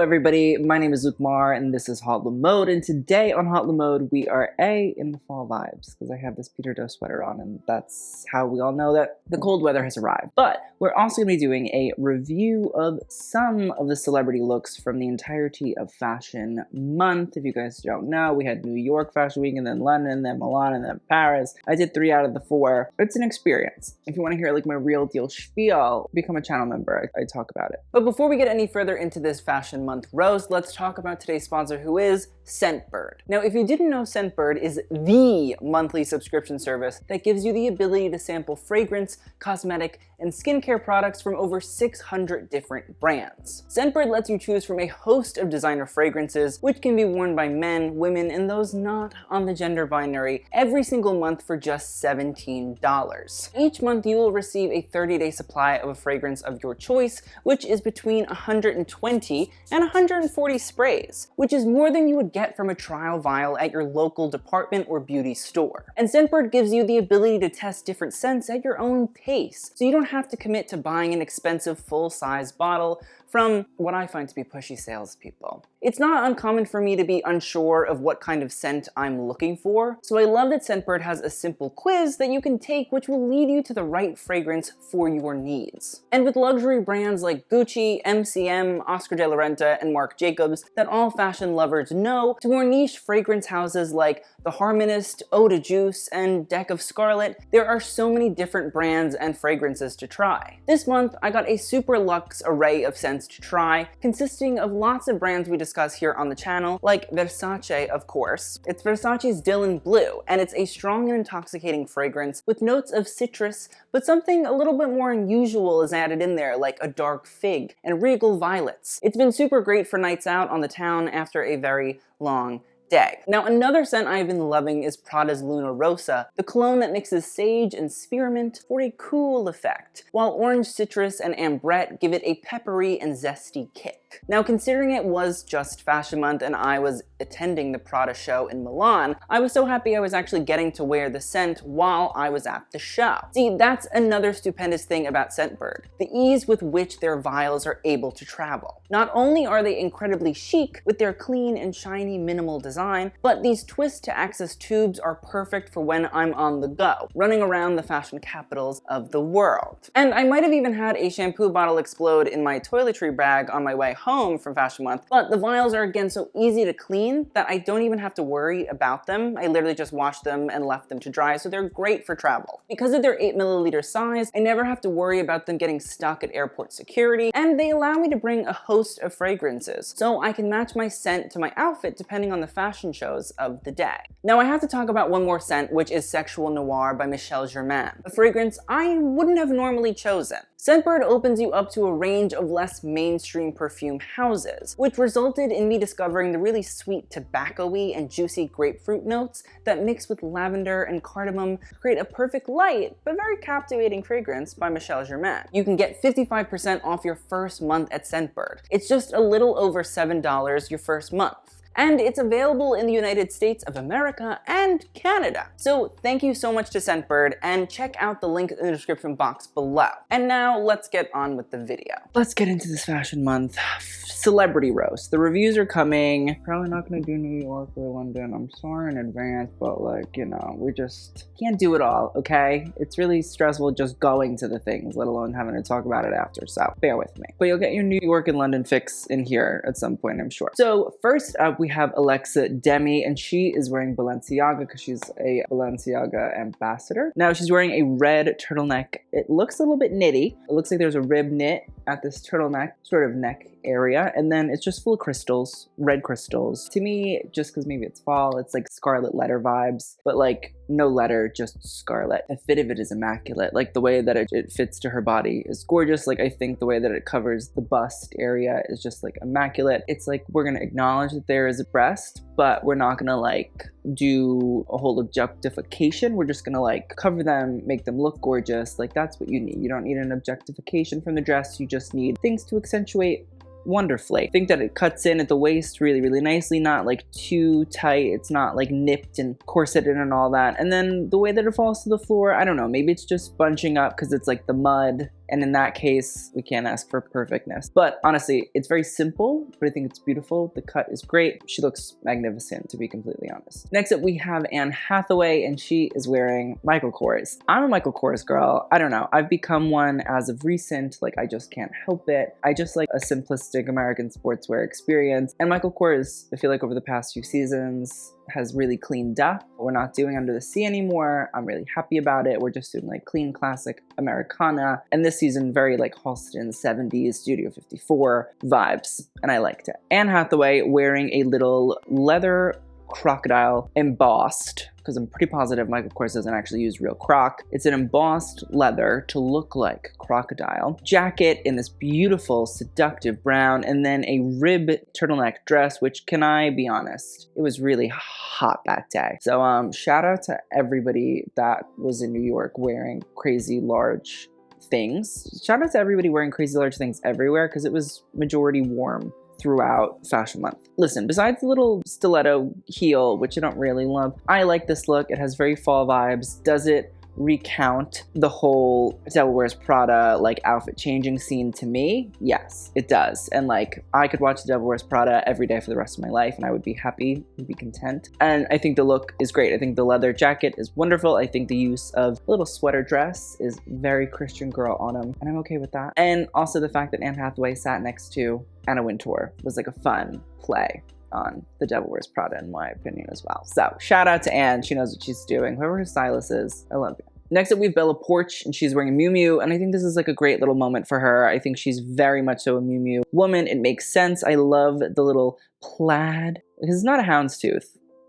everybody, my name is Luke Mar and this is Hot Mode, and today on Hot Mode we are in the fall vibes because I have this Peter Doe sweater on and that's how we all know that the cold weather has arrived. But we're also going to be doing a review of some of the celebrity looks from the entirety of Fashion Month. If you guys don't know, we had New York Fashion Week and then London, then Milan, and then Paris. I did 3 out of the 4. It's an experience. If you want to hear like my real deal spiel, become a channel member. I talk about it. But before we get any further into this Fashion Month roast, let's talk about today's sponsor, who is Scentbird. Now, if you didn't know, Scentbird is the monthly subscription service that gives you the ability to sample fragrance, cosmetic, and skincare products from over 600 different brands. Scentbird lets you choose from a host of designer fragrances, which can be worn by men, women, and those not on the gender binary every single month for just $17. Each month, you will receive a 30-day supply of a fragrance of your choice, which is between 120 and 140 sprays, which is more than you would get from a trial vial at your local department or beauty store. And Scentbird gives you the ability to test different scents at your own pace, so you don't have to commit to buying an expensive full-size bottle from what I find to be pushy salespeople. It's not uncommon for me to be unsure of what kind of scent I'm looking for, so I love that Scentbird has a simple quiz that you can take which will lead you to the right fragrance for your needs. And with luxury brands like Gucci, MCM, Oscar de la Renta, and Marc Jacobs that all fashion lovers know, to more niche fragrance houses like The Harmonist, Eau de Juice, and Deck of Scarlet, there are so many different brands and fragrances to try. This month, I got a super luxe array of scents to try, consisting of lots of brands we discuss here on the channel, like Versace, of course. It's Versace's Dylan Blue, and it's a strong and intoxicating fragrance with notes of citrus, but something a little bit more unusual is added in there, like a dark fig and regal violets. It's been super great for nights out on the town after a very long day. Now, another scent I've been loving is Prada's Luna Rosa, the cologne that mixes sage and spearmint for a cool effect, while orange citrus and ambrette give it a peppery and zesty kick. Now, considering it was just Fashion Month and I was attending the Prada show in Milan, I was so happy I was actually getting to wear the scent while I was at the show. See, that's another stupendous thing about Scentbird, the ease with which their vials are able to travel. Not only are they incredibly chic with their clean and shiny minimal design, but these twist-to-access tubes are perfect for when I'm on the go, running around the fashion capitals of the world. And I might have even had a shampoo bottle explode in my toiletry bag on my way home from Fashion Month, but the vials are again so easy to clean that I don't even have to worry about them. I literally just washed them and left them to dry, so they're great for travel. Because of their 8ml size, I never have to worry about them getting stuck at airport security, and they allow me to bring a host of fragrances, so I can match my scent to my outfit depending on the fashion shows of the day. Now, I have to talk about one more scent, which is Sexual Noir by Michel Germain, a fragrance I wouldn't have normally chosen. Scentbird opens you up to a range of less mainstream perfume houses, which resulted in me discovering the really sweet tobacco-y and juicy grapefruit notes that mix with lavender and cardamom to create a perfect light but very captivating fragrance by Michel Germain. You can get 55% off your first month at Scentbird. It's just a little over $7 your first month. And it's available in the United States of America and Canada. So thank you so much to Scentbird, and check out the link in the description box below. And now let's get on with the video. Let's get into this Fashion Month celebrity roast. The reviews are coming. Probably not gonna do New York or London. I'm sorry in advance, but like, you know, we just can't do it all, okay? It's really stressful just going to the things, let alone having to talk about it after, so bear with me. But you'll get your New York and London fix in here at some point, I'm sure. So first up, we have Alexa Demie, and she is wearing Balenciaga because she's a Balenciaga ambassador. Now she's wearing a red turtleneck. It looks a little bit knitty. It looks like there's a rib knit at this turtleneck sort of neck area, and then it's just full of crystals, red crystals. To me, just because maybe it's fall, it's like scarlet letter vibes, but like no letter, just scarlet. The fit of it is immaculate. Like the way that it fits to her body is gorgeous. Like I think the way that it covers the bust area is just like immaculate. It's like we're gonna acknowledge that there is a breast, but we're not gonna like do a whole objectification. We're just gonna like cover them, make them look gorgeous. Like that's what you need. You don't need an objectification from the dress. You just need things to accentuate wonderfully. I think that it cuts in at the waist really, really nicely, not like too tight. It's not like nipped and corseted and all that. And then the way that it falls to the floor, I don't know, maybe it's just bunching up because it's like the mud And in that case, we can't ask for perfectness. But honestly, it's very simple, but I think it's beautiful. The cut is great. She looks magnificent, to be completely honest. Next up, we have Anne Hathaway, and she is wearing Michael Kors. I'm a Michael Kors girl. I don't know. I've become one as of recent. Like, I just can't help it. I just like a simplistic American sportswear experience. And Michael Kors, I feel like over the past few seasons, has really cleaned up. We're not doing Under the Sea anymore. I'm really happy about it. We're just doing like clean classic Americana. And this season, very like Halston 70s, Studio 54 vibes. And I liked it. Anne Hathaway wearing a little leather crocodile embossed, because I'm pretty positive Michael Kors doesn't actually use real croc. It's an embossed leather to look like crocodile. Jacket in this beautiful, seductive brown, and then a rib turtleneck dress, which, can I be honest, it was really hot that day. So shout out to everybody that was in New York wearing crazy large things. Shout out to everybody wearing crazy large things everywhere, because it was majority warm throughout fashion month. Listen, besides the little stiletto heel, which I don't really love, I like this look. It has very fall vibes. Does it recount the whole Devil Wears Prada like outfit changing scene to me? Yes, it does. And like, I could watch the Devil Wears Prada every day for the rest of my life and I would be happy, would be content. And I think the look is great. I think the leather jacket is wonderful. I think the use of a little sweater dress is very Christian girl autumn, and I'm okay with that. And also the fact that Anne Hathaway sat next to Anna Wintour was like a fun play on the Devil Wears Prada, in my opinion, as well. So shout out to Anne. She knows what she's doing. Whoever her stylist is, I love you. Next up, we have Bella Poarch, and she's wearing a Miu Miu, and I think this is like a great little moment for her. I think she's very much so a Miu Miu woman. It makes sense. I love the little plaid. It's not a houndstooth.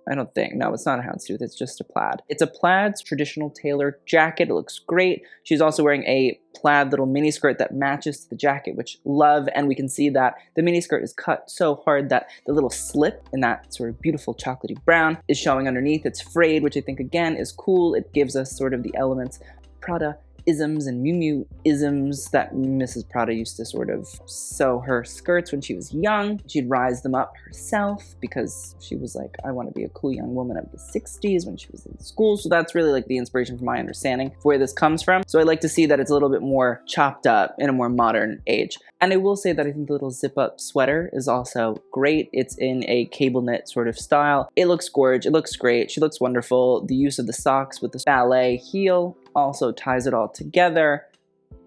I don't think. No, it's not a houndstooth. It's just a plaid. It's a plaid traditional tailored jacket. It looks great. She's also wearing a plaid little mini skirt that matches to the jacket, which love. And we can see that the mini skirt is cut so hard that the little slip in that sort of beautiful chocolatey brown is showing underneath. It's frayed, which I think again is cool. It gives us sort of the elements Prada isms and Miu Miu isms that Mrs. Prada used to sort of sew her skirts when she was young. She'd rise them up herself because she was like, I want to be a cool young woman of the 60s when she was in school. So that's really like the inspiration from my understanding of where this comes from. So I like to see that it's a little bit more chopped up in a more modern age. And I will say that I think the little zip up sweater is also great. It's in a cable knit sort of style. It looks gorgeous. It looks great. She looks wonderful. The use of the socks with the ballet heel also ties it all together.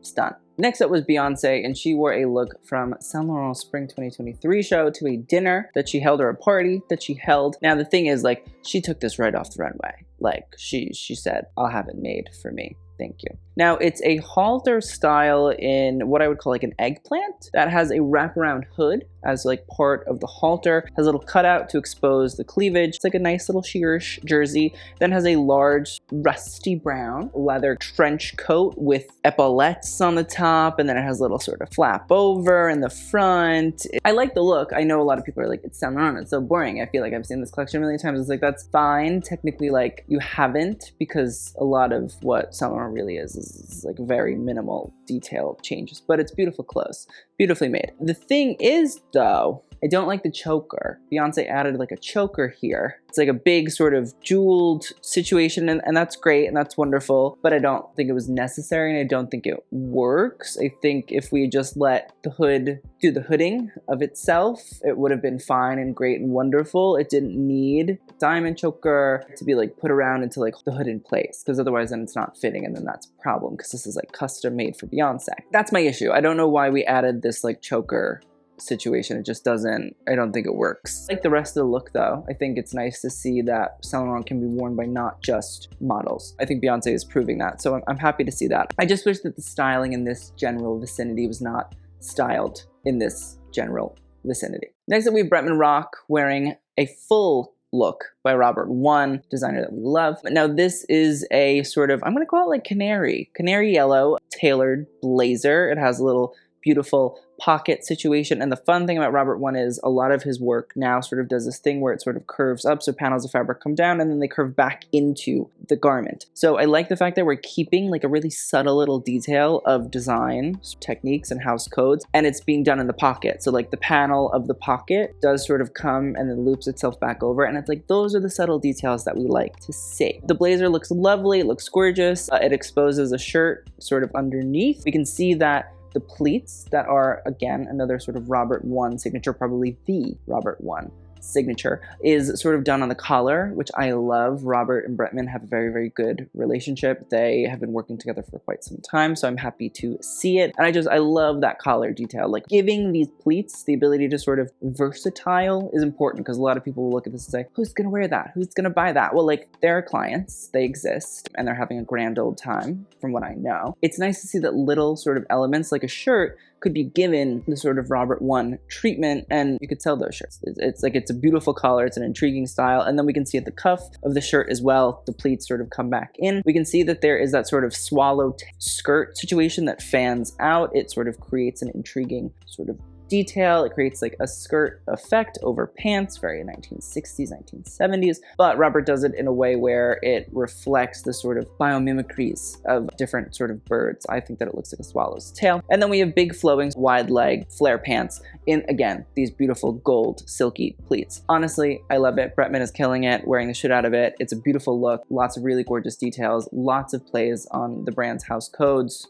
It's done. Next up was Beyoncé, and she wore a look from Saint Laurent Spring 2023 show to a dinner that she held, or a party that she held. Now the thing is, like, she took this right off the runway. Like, she said, I'll have it made for me. Thank you. Now, it's a halter style in what I would call like an eggplant that has a wraparound hood as like part of the halter, has a little cutout to expose the cleavage. It's like a nice little sheerish jersey. Then has a large rusty brown leather trench coat with epaulettes on the top, and then it has a little sort of flap over in the front. I like the look. I know a lot of people are like, it's Saint Laurent, it's so boring. I feel like I've seen this collection a million times. It's like, that's fine. Technically, like, you haven't, because a lot of what Saint Laurent really is like very minimal detail changes, but it's beautiful clothes, beautifully made. The thing is though, I don't like the choker. Beyonce added like a choker here. It's like a big sort of jeweled situation, and that's great and that's wonderful, but I don't think it was necessary and I don't think it works. I think if we just let the hood do the hooding of itself, it would have been fine and great and wonderful. It didn't need a diamond choker to be like put around into like the hood in place, because otherwise then it's not fitting, and then that's a problem because this is like custom made for Beyonce. That's my issue. I don't know why we added this like choker situation. It just doesn't, I don't think it works. Like the rest of the look though, I think it's nice to see that Saint Laurent can be worn by not just models. I think Beyonce is proving that, so I'm happy to see that. I just wish that the styling in this general vicinity was not styled in this general vicinity. Next up we have Bretman Rock wearing a full look by Robert Wun, designer that we love. But now this is a sort of, I'm gonna call it like canary yellow tailored blazer. It has a little beautiful pocket situation. And the fun thing about Robert Wun is a lot of his work now sort of does this thing where it sort of curves up, so panels of fabric come down and then they curve back into the garment. So I like the fact that we're keeping like a really subtle little detail of design techniques and house codes, and it's being done in the pocket. So like the panel of the pocket does sort of come and then loops itself back over, and it's like those are the subtle details that we like to see. The blazer looks lovely, it looks gorgeous. It exposes a shirt sort of underneath. We can see that the pleats that are, again, another sort of Robert Wun signature, probably the Robert Wun signature, is sort of done on the collar, which I love. Robert and Bretman have a very, very good relationship. They have been working together for quite some time, so I'm happy to see it. And I love that collar detail. Like, giving these pleats the ability to sort of versatile is important, because a lot of people will look at this and say, who's gonna wear that? Who's gonna buy that? Well, like, there are clients, they exist, and they're having a grand old time, from what I know. It's nice to see that little sort of elements, like a shirt, could be given the sort of Robert Wun treatment, and you could sell those shirts. It's like, it's a beautiful color, it's an intriguing style, and then we can see at the cuff of the shirt as well, the pleats sort of come back in. We can see that there is that sort of swallow skirt situation that fans out. It sort of creates an intriguing sort of detail. It creates like a skirt effect over pants, very 1960s, 1970s, but Robert does it in a way where it reflects the sort of biomimicries of different sort of birds. I think that it looks like a swallow's tail. And then we have big flowing wide leg flare pants in, again, these beautiful gold silky pleats. Honestly, I love it. Bretman is killing it, wearing the shit out of it. It's a beautiful look, lots of really gorgeous details, lots of plays on the brand's house codes.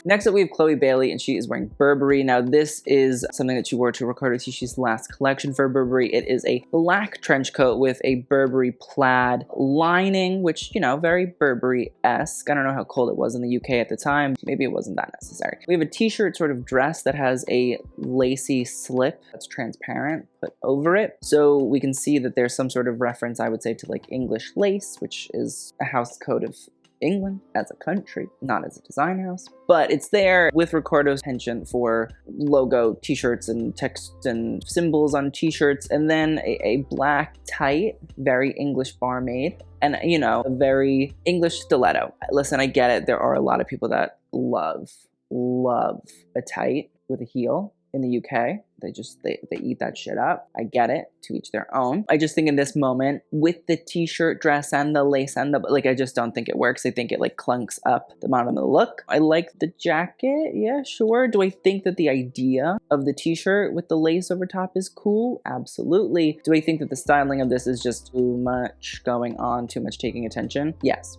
Next up, we have Chloe Bailey, and she is wearing Burberry. Now, this is something that she wore to Riccardo Tisci's last collection for Burberry. It is a black trench coat with a Burberry plaid lining, which, you know, very Burberry-esque. I don't know how cold it was in the UK at the time. Maybe it wasn't that necessary. We have a t-shirt sort of dress that has a lacy slip that's transparent put over it. So we can see that there's some sort of reference, I would say, to like English lace, which is a house code of England as a country, not as a design house, but it's there with Riccardo's penchant for logo t-shirts and text and symbols on t-shirts, and then a black tight, very English barmaid, and, you know, a very English stiletto. Listen, I get it. There are a lot of people that love a tight with a heel in the UK. They eat that shit up. I get it, to each their own. I just think in this moment, with the t-shirt dress and the lace and the, like, I just don't think it works. I think it like clunks up the bottom of the look. I like the jacket, yeah, sure. Do I think that the idea of the t-shirt with the lace over top is cool? Absolutely. Do I think that the styling of this is just too much going on, too much taking attention? Yes.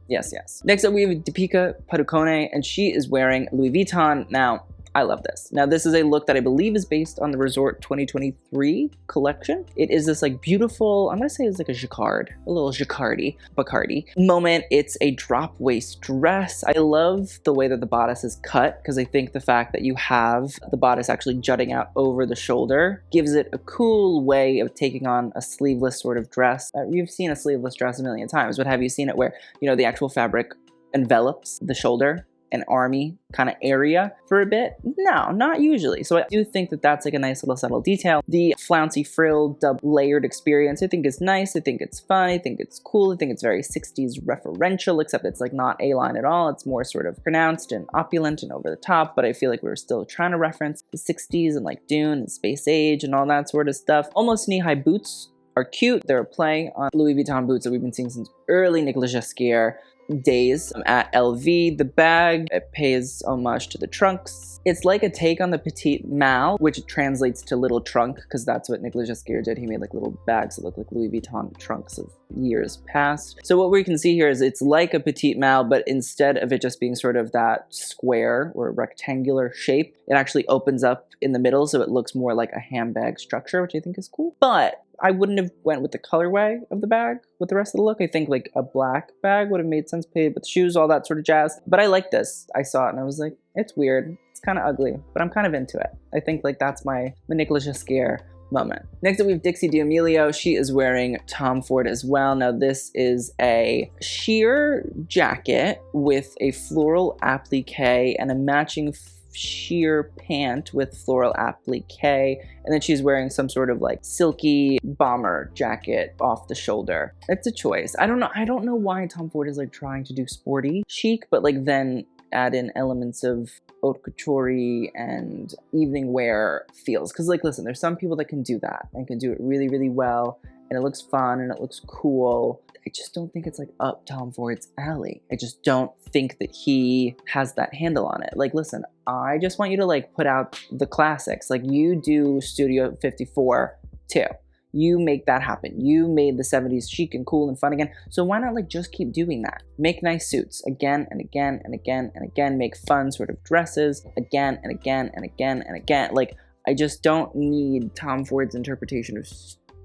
Yes. Next up, we have Deepika Padukone, and she is wearing Louis Vuitton. Now, I love this. Now, this is a look that I believe is based on the Resort 2023 collection. It is this like beautiful, I'm gonna say it's like a jacquard, a little Bacardi moment. It's a drop waist dress. I love the way that the bodice is cut, because I think the fact that you have the bodice actually jutting out over the shoulder gives it a cool way of taking on a sleeveless sort of dress. You've seen a sleeveless dress a million times, but have you seen it where, you know, the actual fabric envelops the shoulder, an army kind of area for a bit? No, not usually. So I do think that that's like a nice little subtle detail. The flouncy frill double layered experience I think is nice. I think it's fun. I think it's cool. I think it's very 60s referential, except it's like not A-line at all. It's more sort of pronounced and opulent and over the top, but I feel like we were still trying to reference the 60s and like Dune and Space Age and all that sort of stuff. Almost knee-high boots are cute. They're a play on Louis Vuitton boots that we've been seeing since early Nicolas Ghesquière days at LV. The bag, it pays homage to the trunks. It's like a take on the Petite Mal, which translates to little trunk, because that's what Nicolas Ghesquière did. He made like little bags that look like Louis Vuitton trunks of years past. So what we can see here is it's like a Petite Mal, but instead of it just being sort of that square or rectangular shape, it actually opens up in the middle, so it looks more like a handbag structure, which I think is cool. But I wouldn't have went with the colorway of the bag with the rest of the look. I think like a black bag would have made sense, paid with shoes, all that sort of jazz. But I like this. I saw it and I was like, it's weird. It's kind of ugly, but I'm kind of into it. I think like that's my Nicolas Ghesquière moment. Next up, we have Dixie D'Amelio. She is wearing Tom Ford as well. Now, this is a sheer jacket with a floral applique and a matching sheer pant with floral applique, and then she's wearing some sort of like silky bomber jacket off the shoulder. It's a choice. I don't know why Tom Ford is like trying to do sporty chic, but like then add in elements of haute couture and evening wear feels. Because, like, listen, there's some people that can do that and can do it really, really well, and it looks fun and it looks cool. I just don't think it's like up Tom Ford's alley. I just don't think that he has that handle on it. Like, listen, I just want you to like put out the classics. Like, you do Studio 54 too. You make that happen. You made the 70s chic and cool and fun again. So why not like just keep doing that? Make nice suits again and again and again and again. Make fun sort of dresses again and again and again and again. Like, I just don't need Tom Ford's interpretation of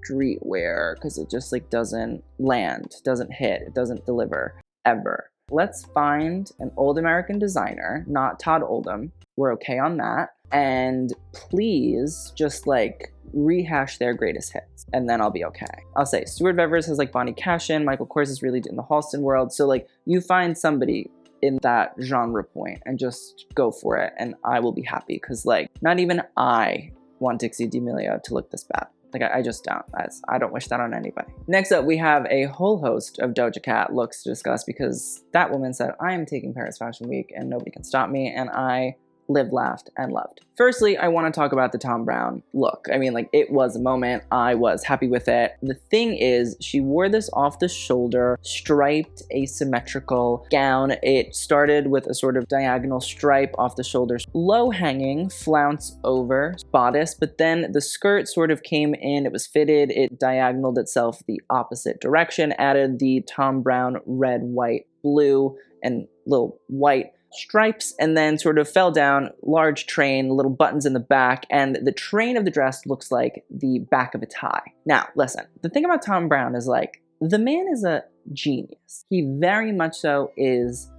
streetwear because it just like doesn't land, doesn't hit, it doesn't deliver ever. Let's find an old American designer, not Todd Oldham. We're okay on that. And please just like rehash their greatest hits and then I'll be okay. I'll say Stuart Vevers has like Bonnie Cashin, Michael Kors is really in the Halston world. So like you find somebody in that genre point and just go for it and I will be happy because like not even I want Dixie D'Amelio to look this bad. Like, I just don't. I don't wish that on anybody. Next up, we have a whole host of Doja Cat looks to discuss because that woman said, I am taking Paris Fashion Week and nobody can stop me. And I lived, laughed, and loved. Firstly, I want to talk about the Thom Browne look. I mean, like, it was a moment. I was happy with it. The thing is, she wore this off the shoulder, striped, asymmetrical gown. It started with a sort of diagonal stripe off the shoulders, low hanging, flounce over bodice, but then the skirt sort of came in, it was fitted, it diagonaled itself the opposite direction, added the Thom Browne red, white, blue, and little white stripes, and then sort of fell down, large train, little buttons in the back, and the train of the dress looks like the back of a tie. Now, listen, the thing about Thom Browne is like, the man is a genius. He very much so is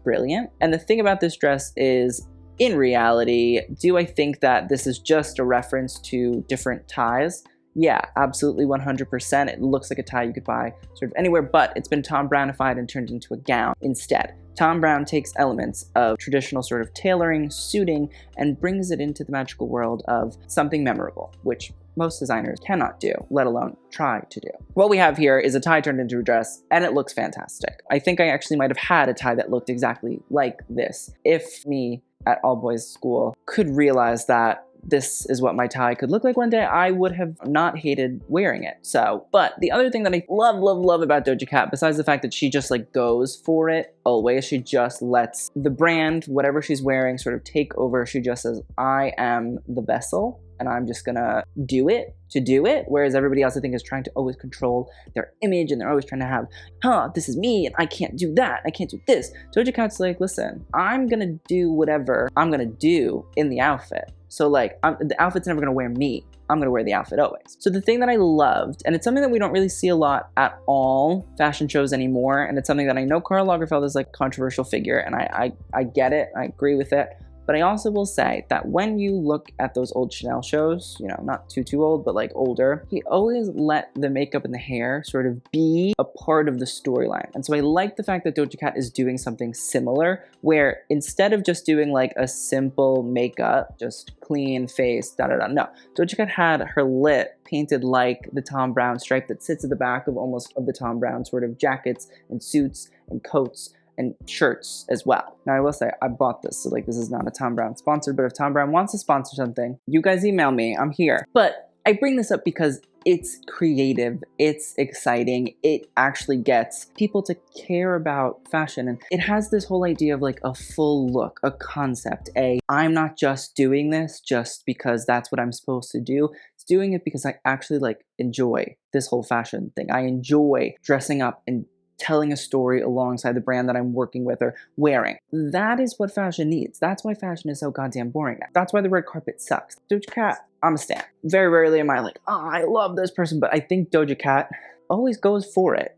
brilliant. And the thing about this dress is, in reality, do I think that this is just a reference to different ties? Yeah, absolutely 100%. It looks like a tie you could buy sort of anywhere, but it's been Thom Brownified and turned into a gown instead. Thom Browne takes elements of traditional sort of tailoring, suiting, and brings it into the magical world of something memorable, which most designers cannot do, let alone try to do. What we have here is a tie turned into a dress, and it looks fantastic. I think I actually might have had a tie that looked exactly like this if me at all boys school could realize that this is what my tie could look like one day, I would have not hated wearing it. So, but the other thing that I love, love, love about Doja Cat, besides the fact that she just like goes for it always, she just lets the brand, whatever she's wearing, sort of take over. She just says, I am the vessel and I'm just gonna do it to do it. Whereas everybody else I think is trying to always control their image and they're always trying to have, this is me and I can't do that, I can't do this. Doja Cat's like, listen, I'm gonna do whatever I'm gonna do in the outfit. So like, the outfit's never gonna wear me. I'm gonna wear the outfit always. So the thing that I loved, and it's something that we don't really see a lot at all fashion shows anymore, and it's something that I know Karl Lagerfeld is like a controversial figure, and I get it, I agree with it. But I also will say that when you look at those old Chanel shows, you know, not too old, but like older, he always let the makeup and the hair sort of be a part of the storyline. And so I like the fact that Doja Cat is doing something similar, where instead of just doing like a simple makeup, just clean face, no. Doja Cat had her lip painted like the Thom Browne stripe that sits at the back of almost of the Thom Browne sort of jackets and suits and coats and shirts as well. Now I will say, I bought this, so like this is not a Thom Browne sponsored, but if Thom Browne wants to sponsor something, you guys email me, I'm here. But I bring this up because it's creative, it's exciting, it actually gets people to care about fashion, and it has this whole idea of like a full look, a concept, I'm not just doing this just because that's what I'm supposed to do, it's doing it because I actually like enjoy this whole fashion thing. I enjoy dressing up and telling a story alongside the brand that I'm working with or wearing. That is what fashion needs. That's why fashion is so goddamn boring now. That's why the red carpet sucks. Doja Cat, I'm a stan. Very rarely am I like, I love this person, but I think Doja Cat always goes for it.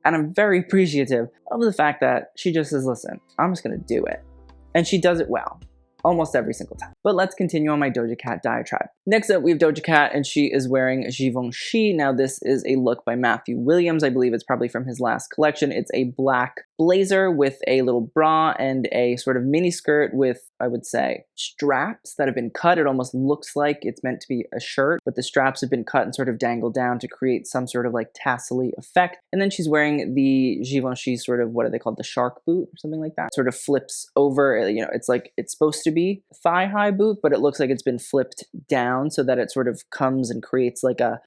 And I'm very appreciative of the fact that she just says, listen, I'm just gonna do it. And she does it well. Almost every single time. But let's continue on my Doja Cat diatribe. Next up, we have Doja Cat, and she is wearing Givenchy. Now, this is a look by Matthew Williams. I believe it's probably from his last collection. It's a black blazer with a little bra and a sort of mini skirt with, I would say, straps that have been cut. It almost looks like it's meant to be a shirt, but the straps have been cut and sort of dangled down to create some sort of like tassel-y effect. And then she's wearing the Givenchy sort of, what are they called? The shark boot or something like that. Sort of flips over, you know, it's like, it's supposed to be a thigh-high boot, but it looks like it's been flipped down so that it sort of comes and creates like a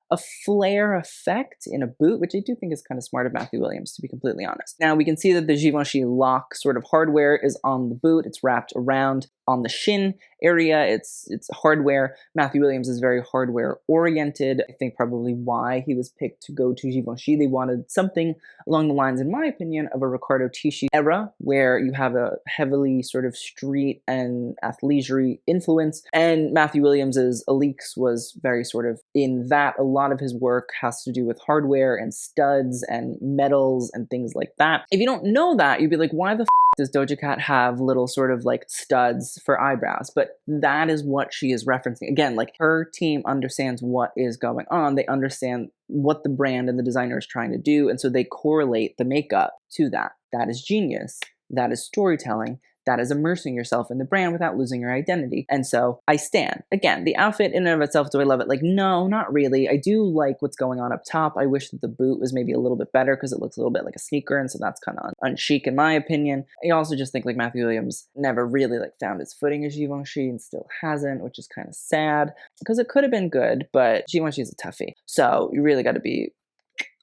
flare effect in a boot, which I do think is kind of smart of Matthew Williams, to be completely honest. Now we can see that the Givenchy lock sort of hardware is on the boot. It's wrapped around on the shin area. It's hardware. Matthew Williams is very hardware oriented. I think probably why he was picked to go to Givenchy. They wanted something along the lines, in my opinion, of a Riccardo Tisci era, where you have a heavily sort of street and athleisure influence. And Matthew Williams's Alix was very sort of in that. A lot of his work has to do with hardware and studs and metals and things like that. If you don't know that, you'd be like, why the f does Doja Cat have little sort of like studs for eyebrows? But that is what she is referencing. Again, like her team understands what is going on. They understand what the brand and the designer is trying to do. And so they correlate the makeup to that. That is genius. That is storytelling. That is immersing yourself in the brand without losing your identity. And so I stand. Again, the outfit in and of itself, do I love it? Like, no, not really. I do like what's going on up top. I wish that the boot was maybe a little bit better because it looks a little bit like a sneaker, and so that's kind of unchic in my opinion. I also just think like Matthew Williams never really like found his footing as Givenchy and still hasn't, which is kind of sad because it could have been good, but Givenchy is a toughie. So you really got to be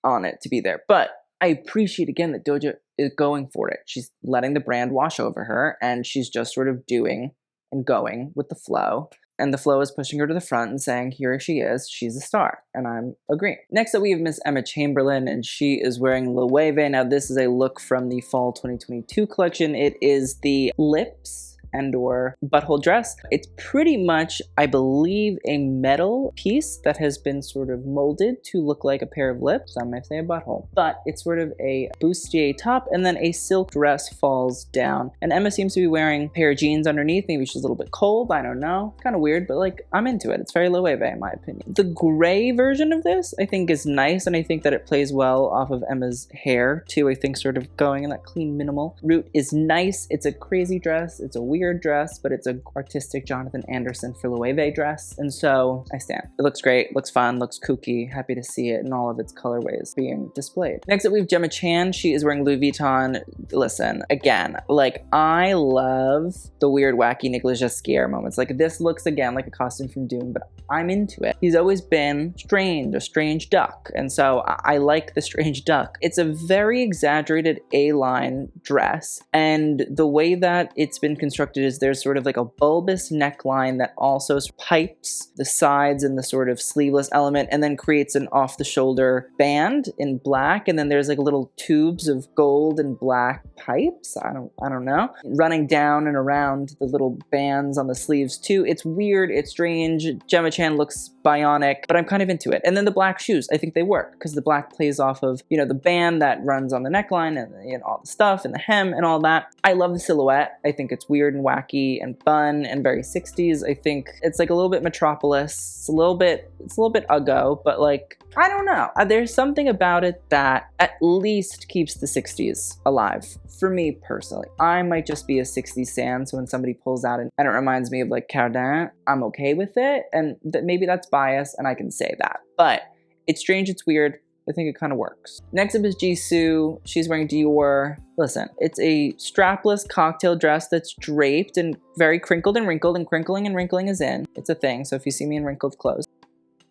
on it to be there. But I appreciate again that Doja is going for it. She's letting the brand wash over her, and she's just sort of doing and going with the flow. And the flow is pushing her to the front and saying, here she is, she's a star. And I'm agreeing. Next up, we have Miss Emma Chamberlain, and she is wearing Loewe. Now, this is a look from the Fall 2022 collection. It is the lips and or butthole dress. It's pretty much, I believe, a metal piece that has been sort of molded to look like a pair of lips. Some might say a butthole, but it's sort of a bustier top, and then a silk dress falls down. And Emma seems to be wearing a pair of jeans underneath. Maybe she's a little bit cold, I don't know. Kind of weird, but like, I'm into it. It's very Loewe in my opinion. The gray version of this, I think, is nice, and I think that it plays well off of Emma's hair too. I think sort of going in that clean minimal route is nice. It's a crazy dress. It's a weird dress, but it's an artistic Jonathan Anderson for Loewe dress, and so I stand. It looks great, looks fun, looks kooky. Happy to see it in all of its colorways being displayed. Next up, we have Gemma Chan. She is wearing Louis Vuitton. Listen, again, like, I love the weird, wacky Nicolas Ghesquière moments. Like, this looks again like a costume from Dune, but I'm into it. He's always been strange, a strange duck, and so I like the strange duck. It's a very exaggerated A-line dress, and the way that it's been constructed is there's sort of like a bulbous neckline that also pipes the sides and the sort of sleeveless element, and then creates an off-the-shoulder band in black, and then there's like little tubes of gold and black pipes, I don't know, running down and around the little bands on the sleeves too. It's weird, it's strange. Gemma Chan looks bionic, but I'm kind of into it. And then the black shoes, I think they work because the black plays off of, you know, the band that runs on the neckline and, you know, all the stuff and the hem and all that. I love the silhouette. I think it's weird and wacky and fun and very 60s. I think it's like a little bit Metropolis. It's a little bit Uggo, but like, I don't know. There's something about it that at least keeps the 60s alive. For me personally, I might just be a 60s stan, so when somebody pulls out and it reminds me of like Cardin, I'm okay with it, and maybe that's bias and I can say that. But it's strange, it's weird. I think it kind of works. Next up is Jisoo. She's wearing Dior. Listen, it's a strapless cocktail dress that's draped and very crinkled and wrinkled, and crinkling and wrinkling is in. It's a thing, so if you see me in wrinkled clothes,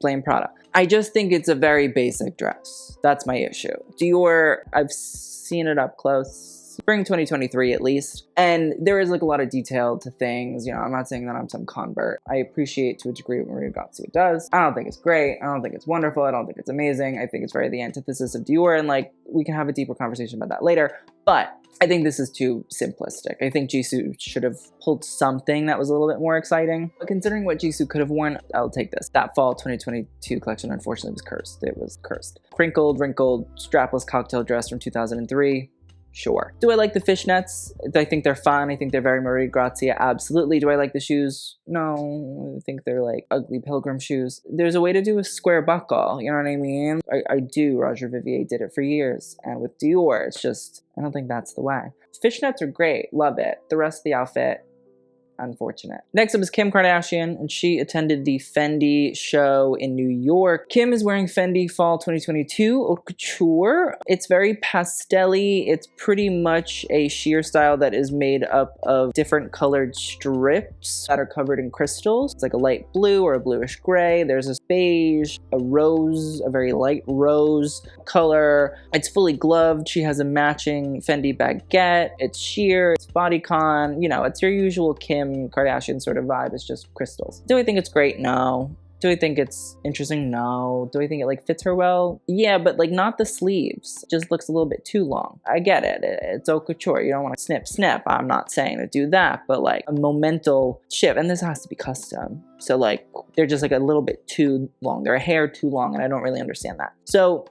blame Prada. I just think it's a very basic dress. That's my issue. Dior, I've seen it up close. Spring 2023 at least. And there is like a lot of detail to things. You know, I'm not saying that I'm some convert. I appreciate to a degree what Maria Grazia does. I don't think it's great. I don't think it's wonderful. I don't think it's amazing. I think it's very the antithesis of Dior, and like, we can have a deeper conversation about that later. But I think this is too simplistic. I think Jisoo should have pulled something that was a little bit more exciting. But considering what Jisoo could have worn, I'll take this. That fall 2022 collection unfortunately was cursed. It was cursed. Crinkled, wrinkled, strapless cocktail dress from 2003. Sure. Do I like the fishnets? I think they're fun. I think they're very Marie Grazia. Absolutely. Do I like the shoes? No. I think they're like ugly pilgrim shoes. There's a way to do a square buckle. You know what I mean? I do. Roger Vivier did it for years. And with Dior, it's just, I don't think that's the way. Fishnets are great. Love it. The rest of the outfit, unfortunate. Next up is Kim Kardashian, and she attended the Fendi show in New York. Kim is wearing Fendi Fall 2022 Haute Couture. It's very pastel-y. It's pretty much a sheer style that is made up of different colored strips that are covered in crystals. It's like a light blue or a bluish gray. There's a beige, a rose, a very light rose color. It's fully gloved. She has a matching Fendi baguette. It's sheer, it's bodycon. You know, it's your usual Kim Kardashian sort of vibe. Is just crystals. Do I think it's great? No. Do I think it's interesting? No. Do I think it like fits her well? Yeah, but like not the sleeves. It just looks a little bit too long. I get it. It's haute couture. You don't want to snip. I'm not saying to do that, but like a momental shift. And this has to be custom. So like they're just like a little bit too long. They're a hair too long, and I don't really understand that. So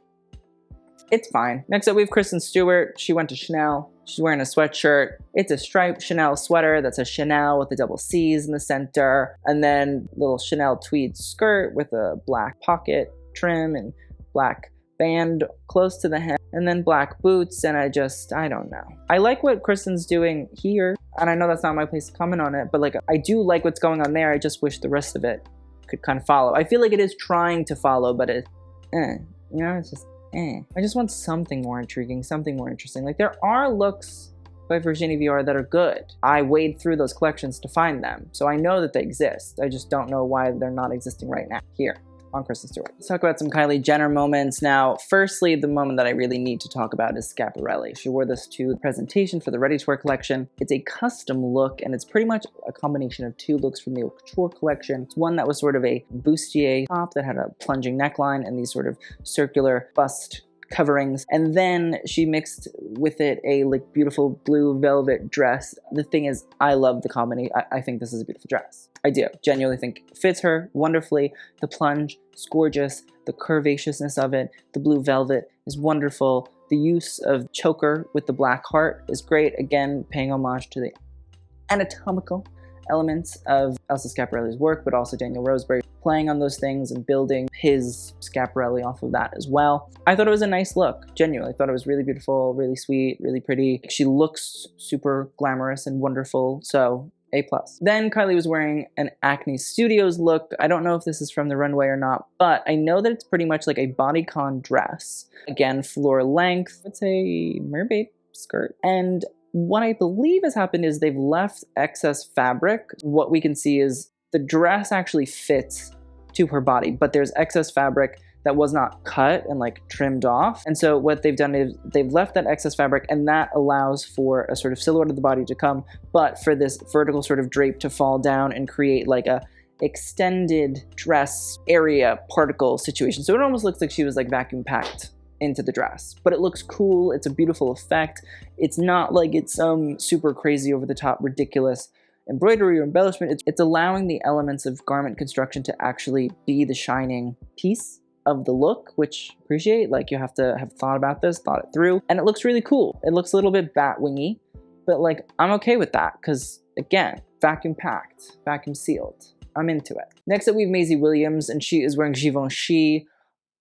it's fine. Next up, we have Kristen Stewart. She went to Chanel. She's wearing a sweatshirt. It's a striped Chanel sweater that's a Chanel with the double C's in the center. And then little Chanel tweed skirt with a black pocket trim and black band close to the hem. And then black boots. And I don't know. I like what Kristen's doing here. And I know that's not my place to comment on it. But like, I do like what's going on there. I just wish the rest of it could kind of follow. I feel like it is trying to follow, but it's just... I just want something more intriguing, something more interesting. Like, there are looks by Virginie Viard that are good. I wade through those collections to find them, so I know that they exist. I just don't know why they're not existing right now here on Kristen Stewart. Let's talk about some Kylie Jenner moments. Now, firstly, the moment that I really need to talk about is Schiaparelli. She wore this to the presentation for the Ready to Wear collection. It's a custom look, and it's pretty much a combination of two looks from the Haute Couture collection. It's one that was sort of a bustier top that had a plunging neckline and these sort of circular bust coverings, and then she mixed with it a like beautiful blue velvet dress. The thing is, I love the combination. I think this is a beautiful dress. I do genuinely think it fits her wonderfully. The plunge is gorgeous. The curvaceousness of it, the blue velvet is wonderful. The use of choker with the black heart is great. Again, paying homage to the anatomical elements of Elsa Schiaparelli's work, but also Daniel Roseberry playing on those things and building his Schiaparelli off of that as well. I thought it was a nice look, genuinely. I thought it was really beautiful, really sweet, really pretty. She looks super glamorous and wonderful, so A+. Then Kylie was wearing an Acne Studios look. I don't know if this is from the runway or not, but I know that it's pretty much like a bodycon dress. Again, floor length. It's a mermaid skirt. And what I believe has happened is they've left excess fabric. What we can see is the dress actually fits to her body, but there's excess fabric that was not cut and like trimmed off. And so what they've done is they've left that excess fabric, and that allows for a sort of silhouette of the body to come, but for this vertical sort of drape to fall down and create like a extended dress area particle situation. So it almost looks like she was like vacuum packed into the dress, but it looks cool. It's a beautiful effect. It's not like it's some super crazy over the top ridiculous embroidery or embellishment. It's allowing the elements of garment construction to actually be the shining piece of the look, which I appreciate. Like, you have to have thought about this, thought it through, and it looks really cool. It looks a little bit bat-wingy, but like, I'm okay with that because, again, vacuum packed, vacuum sealed. I'm into it. Next up, we have Maisie Williams, and she is wearing Givenchy.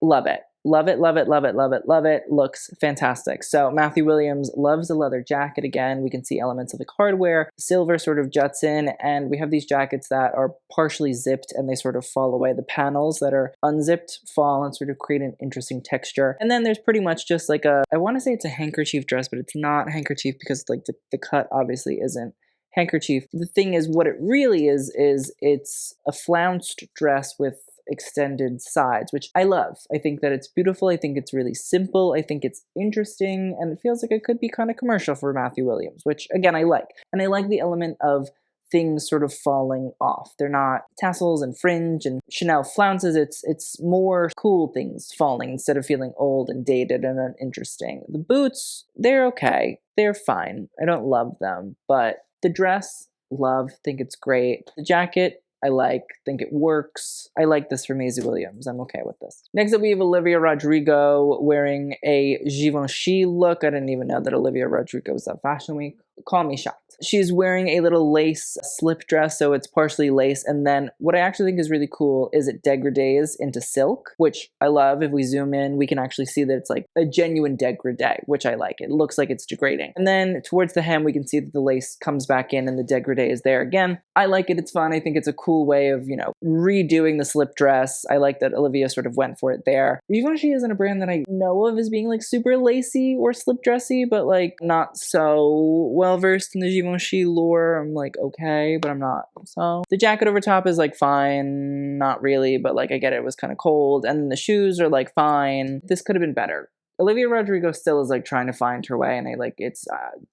Love it. Love it, love it, love it, love it, love it. Looks fantastic. So Matthew Williams loves the leather jacket. Again, we can see elements of like hardware. Silver sort of juts in, and we have these jackets that are partially zipped and they sort of fall away. The panels that are unzipped fall and sort of create an interesting texture. And then there's pretty much just like I want to say it's a handkerchief dress, but it's not a handkerchief because like the cut obviously isn't handkerchief. The thing is, what it really is it's a flounced dress with extended sides, which I love. I think that it's beautiful. I think it's really simple. I think it's interesting, and it feels like it could be kind of commercial for Matthew Williams, which again, I like. And I like the element of things sort of falling off. They're not tassels and fringe and Chanel flounces. It's more cool things falling instead of feeling old and dated and uninteresting. The boots, they're okay. They're fine. I don't love them, but the dress, love, think it's great. The jacket, I think it works. I like this for Maisie Williams. I'm okay with this. Next up, we have Olivia Rodrigo wearing a Givenchy look. I didn't even know that Olivia Rodrigo was at Fashion Week. Call me shocked. She's wearing a little lace slip dress, so it's partially lace. And then what I actually think is really cool is it degrades into silk, which I love. If we zoom in, we can actually see that it's like a genuine degradé, which I like. It looks like it's degrading. And then towards the hem, we can see that the lace comes back in and the degradé is there again. I like it. It's fun. I think it's a cool way of, you know, redoing the slip dress. I like that Olivia sort of went for it there. Givenchy isn't a brand that I know of as being like super lacy or slip dressy, but like not so well versed in the Givenchy lore. I'm like, okay, but I'm not. So the jacket over top is like fine, not really, but like I get it was kind of cold. And then the shoes are like fine. This could have been better. Olivia Rodrigo still is like trying to find her way, and it's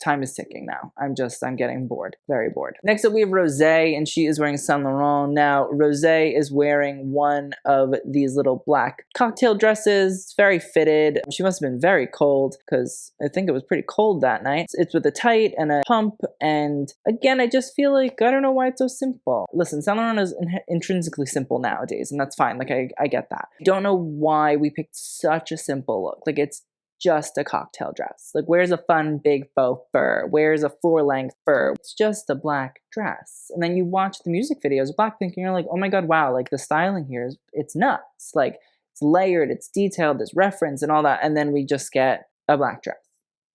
time is ticking now. I'm getting bored, very bored. Next up we have Rosé, and she is wearing Saint Laurent. Now Rosé is wearing one of these little black cocktail dresses, very fitted. She must have been very cold because I think it was pretty cold that night. It's with a tight and a pump, and again, I just feel like I don't know why it's so simple. Listen, Saint Laurent is intrinsically simple nowadays, and that's fine. Like I get that. I don't know why we picked such a simple look. Like it's just a cocktail dress. Like where's a fun big faux fur? Where's a floor length fur? It's just a black dress. And then you watch the music videos of Blackpink and you're like, oh my god, wow, like the styling here it's nuts. Like it's layered, it's detailed, there's reference and all that. And then we just get a black dress.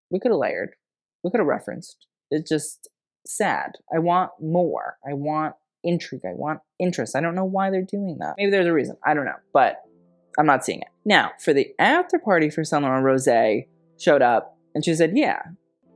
We could have layered. We could have referenced. It's just sad. I want more. I want intrigue. I want interest. I don't know why they're doing that. Maybe there's a reason. I don't know. But I'm not seeing it. Now, for the after party for Saint Laurent, Rosé showed up and she said, yeah,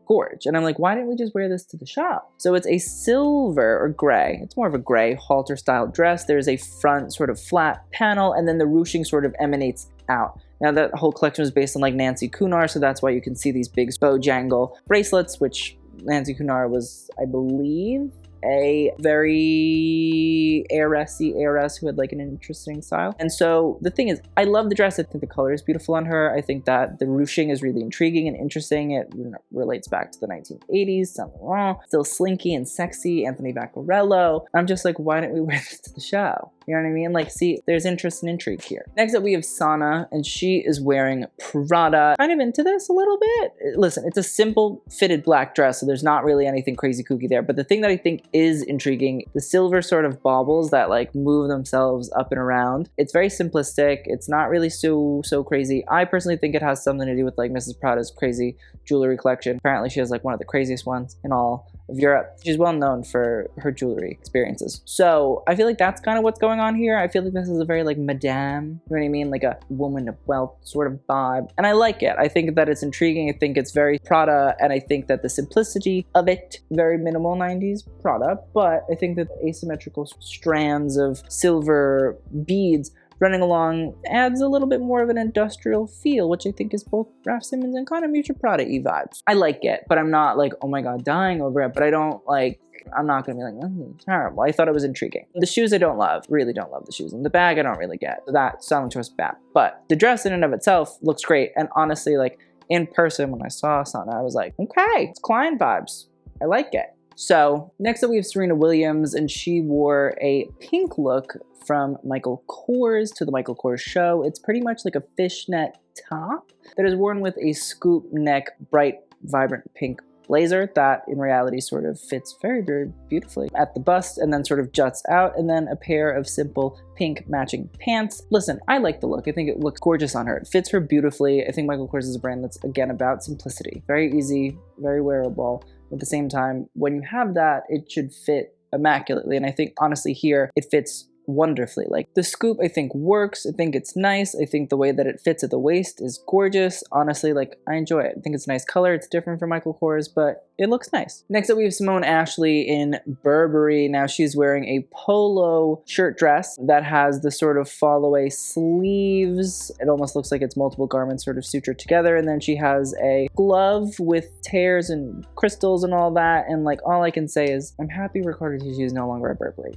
gorge. And I'm like, why didn't we just wear this to the shop? So it's a silver or gray. It's more of a gray halter style dress. There's a front sort of flat panel and then the ruching sort of emanates out. Now that whole collection was based on like Nancy Cunard, so that's why you can see these big Bojangle bracelets, which Nancy Cunard was, I believe, a very heiress who had like an interesting style. And so the thing is, I love the dress. I think the color is beautiful on her. I think that the ruching is really intriguing and interesting. It relates back to the 1980s, Saint Laurent, still slinky and sexy, Anthony Vaccarello. I'm just like, why didn't we wear this to the show? You know what I mean? Like, see, there's interest and intrigue here. Next up, we have Sana, and she is wearing Prada. Kind of into this a little bit. Listen, it's a simple fitted black dress, so there's not really anything crazy kooky there. But the thing that I think is intriguing, the silver sort of baubles that like move themselves up and around. It's very simplistic. It's not really so crazy. I personally think it has something to do with like Mrs. Prada's crazy jewelry collection. Apparently, she has like one of the craziest ones in all of Europe. She's well known for her jewelry experiences. So I feel like that's kind of what's going on here. I feel like this is a very like madame, you know what I mean? Like a woman of wealth sort of vibe. And I like it. I think that it's intriguing. I think it's very Prada, and I think that the simplicity of it, very minimal 90s Prada, but I think that the asymmetrical strands of silver beads running along adds a little bit more of an industrial feel, which I think is both Raf Simons and kind of Miuccia Prada-y vibes. I like it, but I'm not like, oh my god, dying over it, but I don't like, I'm not gonna be like, it's terrible. I thought it was intriguing. The shoes I don't love, really don't love the shoes. And the bag I don't really get. So that styling choice bad. But the dress in and of itself looks great. And honestly, like in person, when I saw Sana, I was like, okay, it's Klein vibes. I like it. So next up we have Serena Williams, and she wore a pink look from Michael Kors to the Michael Kors show. It's pretty much like a fishnet top that is worn with a scoop neck, bright, vibrant pink blazer that in reality sort of fits very, very beautifully at the bust and then sort of juts out, and then a pair of simple pink matching pants. Listen, I like the look. I think it looks gorgeous on her. It fits her beautifully. I think Michael Kors is a brand that's, again, about simplicity. Very easy, very wearable. At the same time, when you have that, it should fit immaculately. And I think, honestly, here, it fits wonderfully. Like the scoop I think works. I think it's nice. I think the way that it fits at the waist is gorgeous. Honestly, like I enjoy it. I think it's a nice color. It's different from Michael Kors, but it looks nice. Next up we have Simone Ashley in Burberry. Now she's wearing a polo shirt dress that has the sort of fall away sleeves. It almost looks like it's multiple garments sort of sutured together, and then she has a glove with tears and crystals and all that, and like all I can say is I'm happy Riccardo Tisci is no longer at Burberry.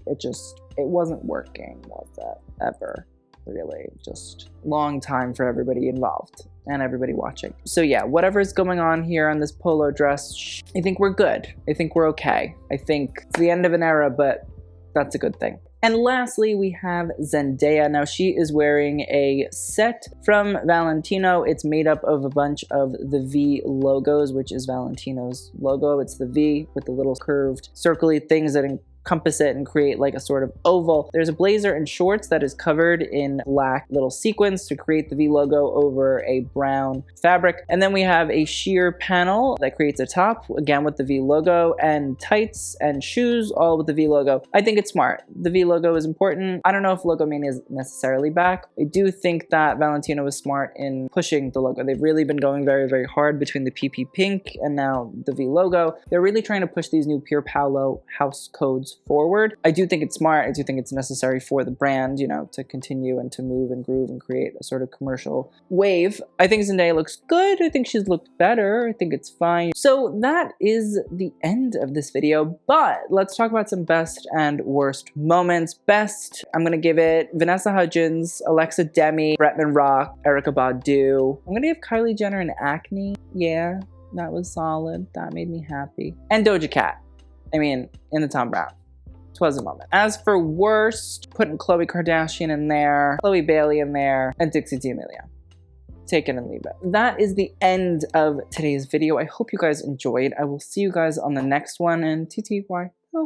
It wasn't working, was it? Ever. Really. Just long time for everybody involved and everybody watching. So yeah, whatever's going on here on this polo dress, I think we're good. I think we're okay. I think it's the end of an era, but that's a good thing. And lastly, we have Zendaya. Now, she is wearing a set from Valentino. It's made up of a bunch of the V logos, which is Valentino's logo. It's the V with the little curved, circly things that encompass it and create like a sort of oval. There's a blazer and shorts that is covered in black little sequins to create the V logo over a brown fabric. And then we have a sheer panel that creates a top, again with the V logo, and tights and shoes, all with the V logo. I think it's smart. The V logo is important. I don't know if Logo Mania is necessarily back. I do think that Valentino was smart in pushing the logo. They've really been going very, very hard between the PP Pink and now the V logo. They're really trying to push these new Pier Paolo house codes forward. I do think it's smart. I do think it's necessary for the brand, you know, to continue and to move and groove and create a sort of commercial wave. I think Zendaya looks good. I think she's looked better. I think it's fine. So that is the end of this video, but let's talk about some best and worst moments. Best, I'm gonna give it Vanessa Hudgens, Alexa Demie, Bretman Rock, Erykha Badu. I'm gonna give Kylie Jenner an Acne. Yeah, that was solid. That made me happy. And Doja Cat. I mean, in the Thom Browne. Was a moment. As for worst, putting Khloe Kardashian in there, Chloe Bailey in there, and Dixie D'Amelio. Take it and leave it. That is the end of today's video. I hope you guys enjoyed. I will see you guys on the next one, and TTY.